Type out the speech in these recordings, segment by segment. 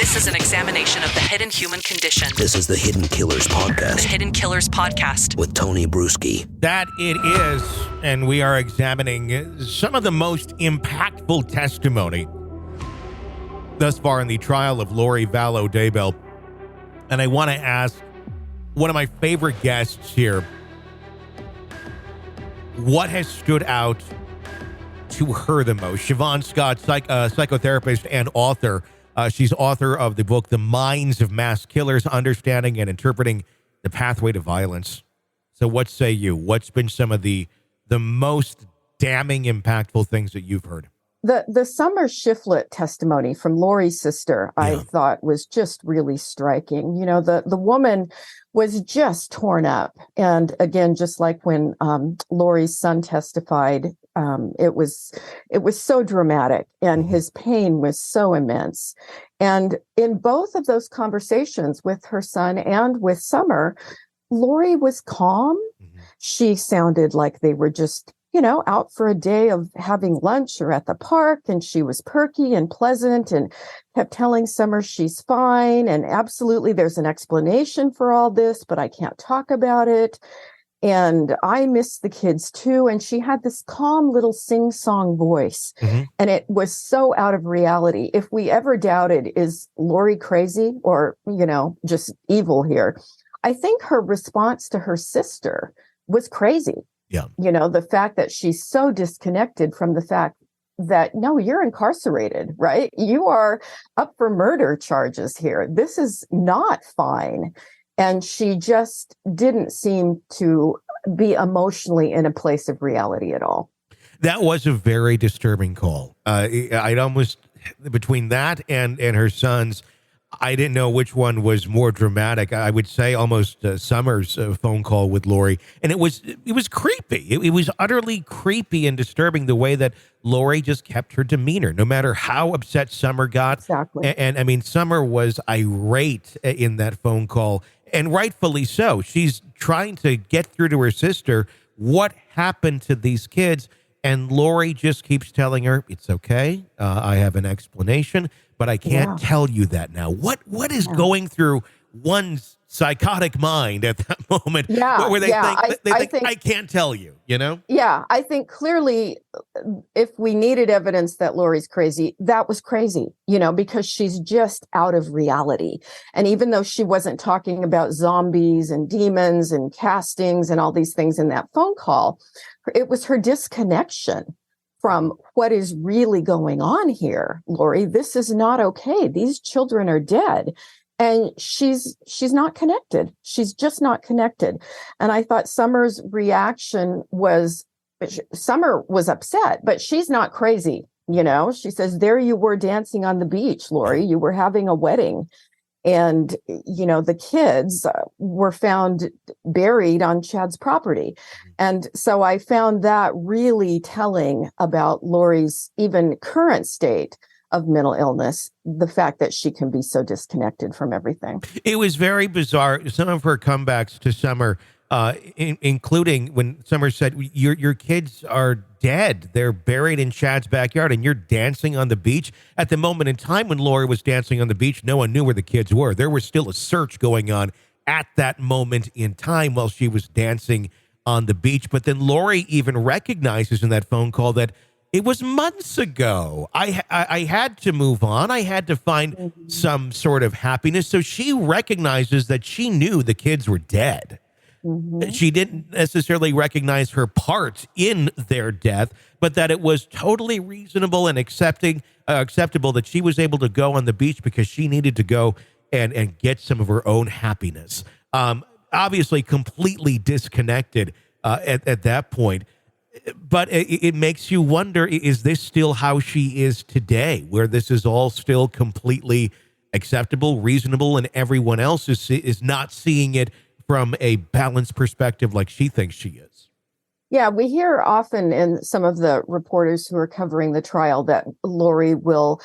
This is an examination of the hidden human condition. This is the Hidden Killers Podcast. The Hidden Killers Podcast. With Tony Bruschi. That it is, and we are examining some of the most impactful testimony thus far in the trial of Lori Vallow Daybell. And I want to ask one of my favorite guests here, what has stood out to her the most? Siobhan Scott, psychotherapist and author. She's author of the book, The Minds of Mass Killers, Understanding and Interpreting the Pathway to Violence. So what say you? What's been some of the most damning, impactful things that you've heard? The Summer Shiflett testimony from Lori's sister, I thought was just really striking. You know, the woman was just torn up. And again, just like when Lori's son testified, it was so dramatic and his pain was so immense. And in both of those conversations with her son and with Summer, Lori was calm. Mm-hmm. She sounded like they were just, out for a day of having lunch or at the park. And she was perky and pleasant and kept telling Summer she's fine. And absolutely, there's an explanation for all this, but I can't talk about it. And I miss the kids too. And she had this calm little sing-song voice. Mm-hmm. And it was so out of reality. If we ever doubted, is Lori crazy or, just evil here? I think her response to her sister was crazy. Yeah. The fact that she's so disconnected from the fact that, no, you're incarcerated, right? You are up for murder charges here. This is not fine. And she just didn't seem to be emotionally in a place of reality at all. That was a very disturbing call. I'd almost, between that and her son's, I didn't know which one was more dramatic. I would say almost Summer's phone call with Lori. And it was creepy. It was utterly creepy and disturbing the way that Lori just kept her demeanor, no matter how upset Summer got. Exactly. And I mean, Summer was irate in that phone call, and rightfully so. She's trying to get through to her sister what happened to these kids. And Lori just keeps telling her, it's okay. I have an explanation, but I can't tell you that now. What is going through one's psychotic mind at that moment where they think, I can't tell you, Yeah, I think clearly if we needed evidence that Lori's crazy, that was crazy, because she's just out of reality. And even though she wasn't talking about zombies and demons and castings and all these things in that phone call, it was her disconnection from what is really going on here. Lori, this is not okay. These children are dead. And she's not connected. She's just not connected. And I thought Summer's reaction was, Summer was upset, but she's not crazy. She says, there you were dancing on the beach, Lori. You were having a wedding. And, the kids were found buried on Chad's property. And so I found that really telling about Lori's even current state of mental illness, the fact that she can be so disconnected from everything. It was very bizarre. Some of her comebacks to Summer, including when Summer said, your kids are dead. They're buried in Chad's backyard and you're dancing on the beach. At the moment in time when Lori was dancing on the beach, no one knew where the kids were. There was still a search going on at that moment in time while she was dancing on the beach. But then Lori even recognizes in that phone call that it was months ago. I had to move on. I had to find some sort of happiness. So she recognizes that she knew the kids were dead. Mm-hmm. She didn't necessarily recognize her part in their death, but that it was totally reasonable and acceptable that she was able to go on the beach because she needed to go and get some of her own happiness. Obviously, completely disconnected at that point. But it makes you wonder, is this still how she is today, where this is all still completely acceptable, reasonable, and everyone else is not seeing it from a balanced perspective like she thinks she is? Yeah, we hear often in some of the reporters who are covering the trial that Lori will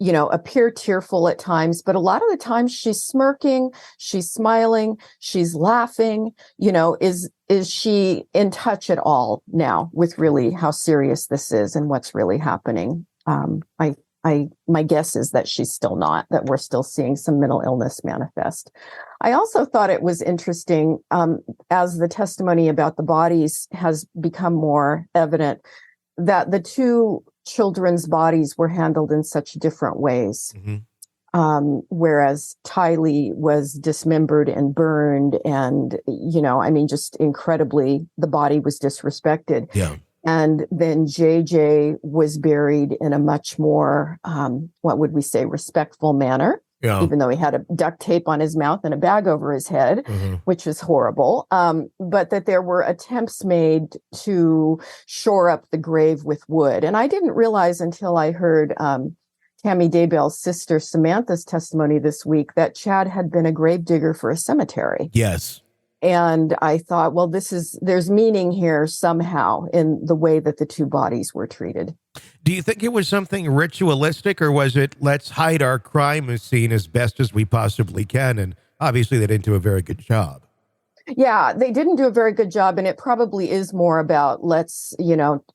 appear tearful at times, but a lot of the times she's smirking, she's smiling, she's laughing. Is she in touch at all now with really how serious this is and what's really happening? my guess is that she's still not, that we're still seeing some mental illness manifest. I also thought it was interesting, as the testimony about the bodies has become more evident, that the two children's bodies were handled in such different ways. Mm-hmm. Whereas Tylee was dismembered and burned, and, just incredibly, the body was disrespected. Yeah. And then JJ was buried in a much more, what would we say, respectful manner, even though he had a duct tape on his mouth and a bag over his head, which is horrible. But that there were attempts made to shore up the grave with wood. And I didn't realize until I heard Tammy Daybell's sister Samantha's testimony this week that Chad had been a gravedigger for a cemetery. Yes. And I thought, well, there's meaning here somehow in the way that the two bodies were treated. Do you think it was something ritualistic, or was it, let's hide our crime scene as best as we possibly can? And obviously they didn't do a very good job. Yeah, they didn't do a very good job. And it probably is more about let's,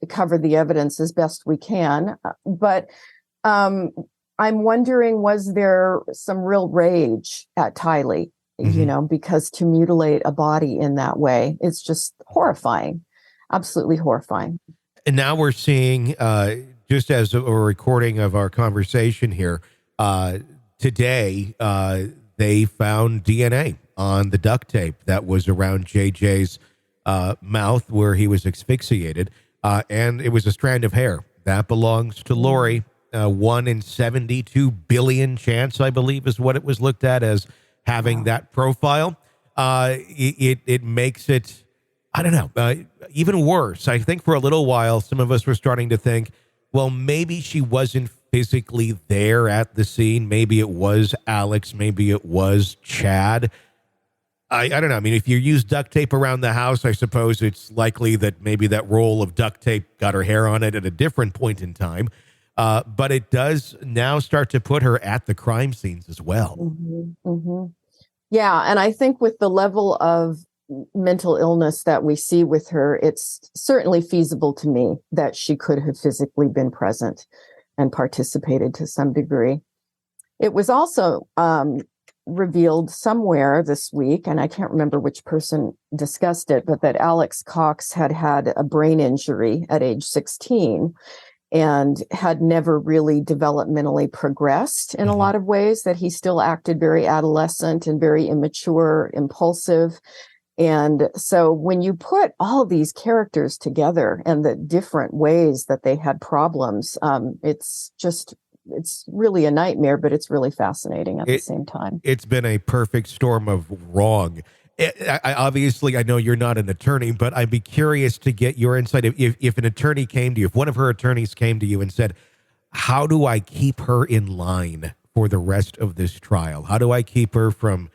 cover the evidence as best we can. But I'm wondering, was there some real rage at Tylee? Because to mutilate a body in that way, it's just horrifying, absolutely horrifying. And now we're seeing, just as a recording of our conversation here, today, they found DNA on the duct tape that was around JJ's mouth where he was asphyxiated. And it was a strand of hair that belongs to Lori. 1 in 72 billion chance, I believe, is what it was looked at as having that profile. It makes it, I don't know, even worse. I think for a little while, some of us were starting to think, well, maybe she wasn't physically there at the scene. Maybe it was Alex. Maybe it was Chad. I don't know. I mean, if you use duct tape around the house, I suppose it's likely that maybe that roll of duct tape got her hair on it at a different point in time. But it does now start to put her at the crime scenes as well. Mm-hmm, mm-hmm. Yeah. And I think with the level of mental illness that we see with her, it's certainly feasible to me that she could have physically been present and participated to some degree. It was also revealed somewhere this week, and I can't remember which person discussed it, but that Alex Cox had had a brain injury at age 16 and had never really developmentally progressed in a lot of ways, that he still acted very adolescent and very immature, impulsive. And so when you put all of these characters together and the different ways that they had problems, it's really a nightmare, but it's really fascinating at the same time. It's been a perfect storm of wrong. Obviously, I know you're not an attorney, but I'd be curious to get your insight. If an attorney came to you, if one of her attorneys came to you and said, how do I keep her in line for the rest of this trial? How do I keep her from,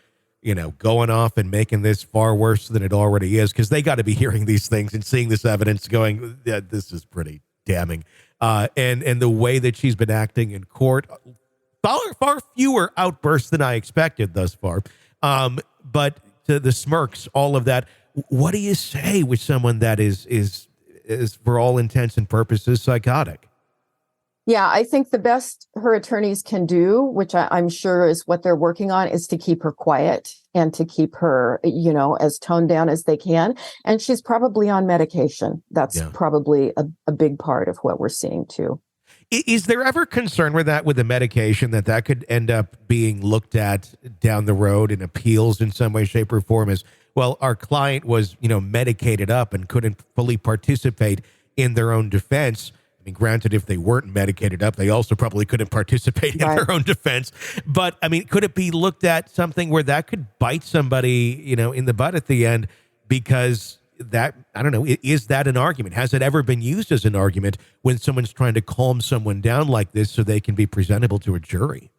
going off and making this far worse than it already is? Because they got to be hearing these things and seeing this evidence going, yeah, this is pretty damning. And the way that she's been acting in court, far fewer outbursts than I expected thus far. But to the smirks, all of that. What do you say with someone that is for all intents and purposes psychotic? Yeah, I think the best her attorneys can do, which I'm sure is what they're working on, is to keep her quiet and to keep her, as toned down as they can. And she's probably on medication. That's probably a big part of what we're seeing too. Is there ever concern with the medication that could end up being looked at down the road in appeals in some way, shape, or form as, well, our client was, medicated up and couldn't fully participate in their own defense? I mean, granted, if they weren't medicated up, they also probably couldn't participate in their own defense. But, I mean, could it be looked at something where that could bite somebody, in the butt at the end? Because that, I don't know, is that an argument? Has it ever been used as an argument when someone's trying to calm someone down like this so they can be presentable to a jury?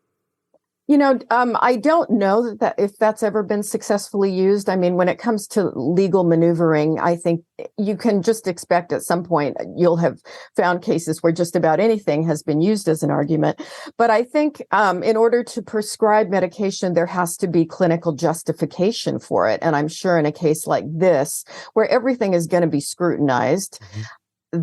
I don't know that if that's ever been successfully used. I mean, when it comes to legal maneuvering, I think you can just expect at some point you'll have found cases where just about anything has been used as an argument. But I think in order to prescribe medication, there has to be clinical justification for it. And I'm sure in a case like this, where everything is going to be scrutinized,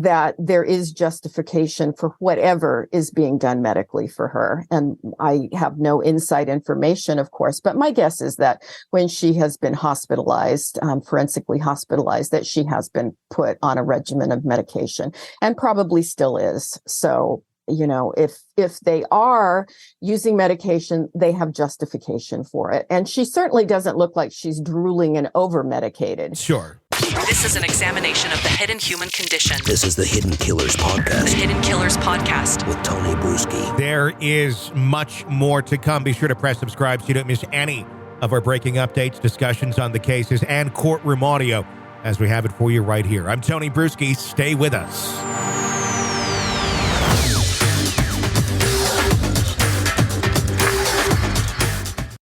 that there is justification for whatever is being done medically for her. And I have no inside information, of course, but my guess is that when she has been hospitalized, forensically hospitalized, that she has been put on a regimen of medication and probably still is. So, if they are using medication, they have justification for it. And she certainly doesn't look like she's drooling and over-medicated. Sure. This is an examination of the hidden human condition. This is the Hidden Killers The Podcast Hidden Killers Podcast. with Tony Bruschi. There is much more to come. Be sure to press subscribe so you don't miss any of our breaking updates, discussions on the cases, and courtroom audio as we have it for you right here. I'm Tony Bruschi. Stay with us.